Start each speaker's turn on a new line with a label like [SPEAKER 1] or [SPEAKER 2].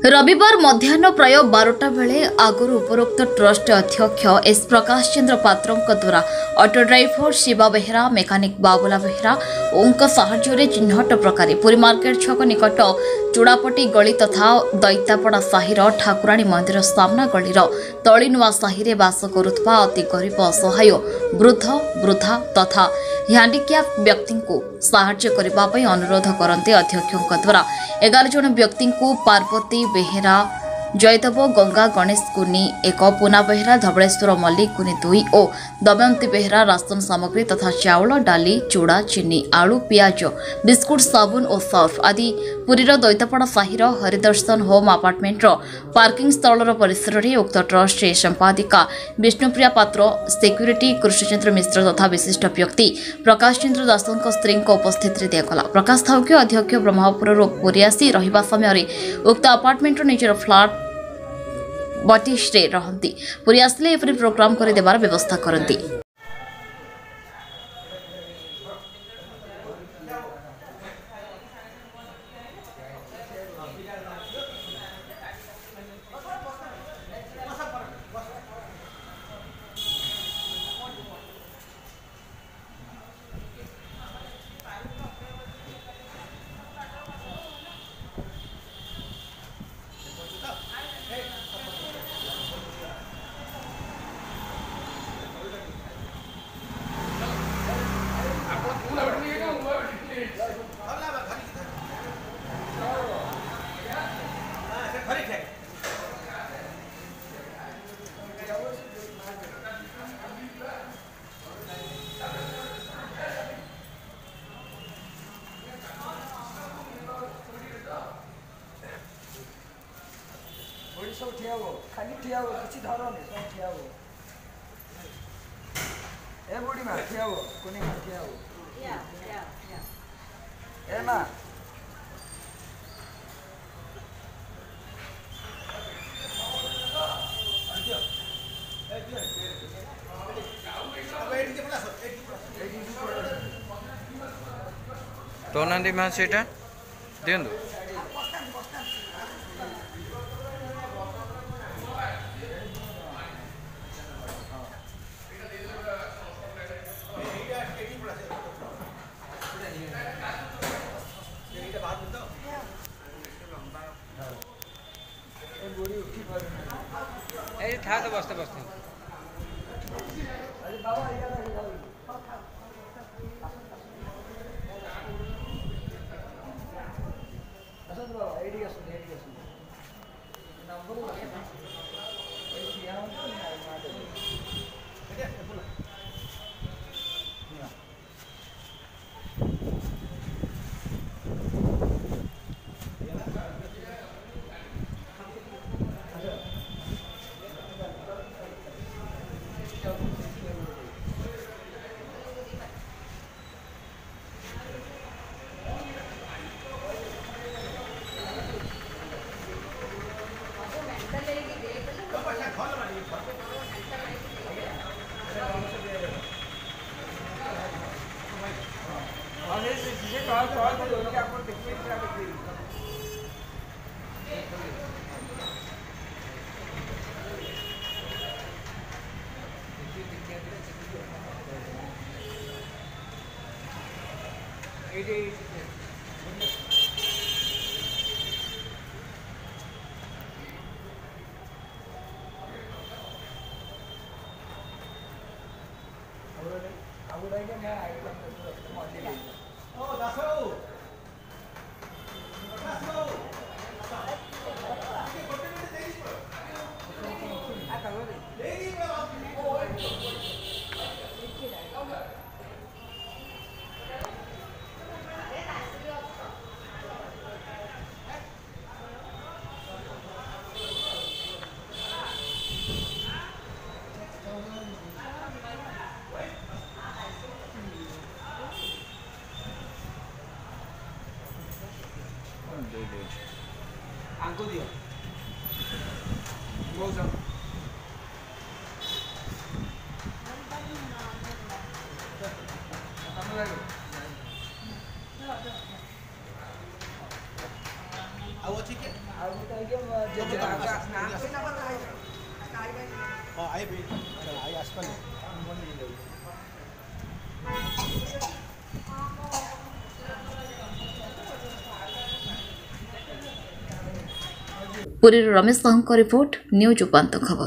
[SPEAKER 1] रविवार मध्याह्न प्राय 12टा बेले आगुरी उपरोक्त ट्रस्ट अध्यक्ष एस प्रकाश चंद्र पात्रों द्वारा auto driver Shiva Behera mechanic Babula Behera साहाय्य चिन्हट प्रकार पुरी मार्केट छक निकट चूड़ापटी गली तथा दैतापड़ा साहिर ठाकुराणी मंदिर सामना गलीर तलीनुआ साहि बास करुवा अति गरीब असहाय वृद्ध वृद्धा तथा हैंडिक्याप व्यक्ति को साहाय्य करने अनुरोध करते अध्यक्ष द्वारा 11 जन व्यक्ति को पार्वती बेहेरा जयदेव गंगा गणेश कुनी एक पुना बेहेरा धवलेश्वर मल्लिक कुनी 2 और दमयंती बेहेरा राशन सामग्री तथा चाउल डाली चूड़ा चीनी आलू पियाज बिस्कुट साबुन और सर्फ आदि पुरीर दैतापड़ा साहिर हरिदर्शन होम अपार्टमेंट पार्किंग स्थल परिसर में उक्त ट्रस्ट संपादिका विष्णुप्रिया पात्र सिक्यूरीटी कृष्णचंद्र मिश्र तथा विशिष्ट व्यक्ति प्रकाश चंद्र दासों स्त्री उपस्थित दिगला प्रकाश थाउकी अध्यक्ष ब्रह्मपुर पुरी आसी रहिबा समय उक्त अपार्टमेंट निजर फ्लाट बटिश्रे रहती पुरी आसले एपरी प्रोग्राम कर देवार व्यवस्था करती।
[SPEAKER 2] सब ठिया हो खाली ठिया हो किसी धरने सब ठिया हो ए बुढ़ी माँ ठिया हो कोनी माँ ठिया हो ए माँ
[SPEAKER 3] तो नंदी माँ सेटा देंदो था तो बसते बसते
[SPEAKER 2] आंको दियो बहुत आओ ठीक है। ଆଉ ଗୋଟେ ଆଜ୍ଞା ଜେଜେବାପା।
[SPEAKER 1] ପୁରୀରୁ ରମେଶ ସାହୁଙ୍କ ରିପୋର୍ଟ ନ୍ୟୁଜ୍ ଉପାନ୍ତ ଖବର।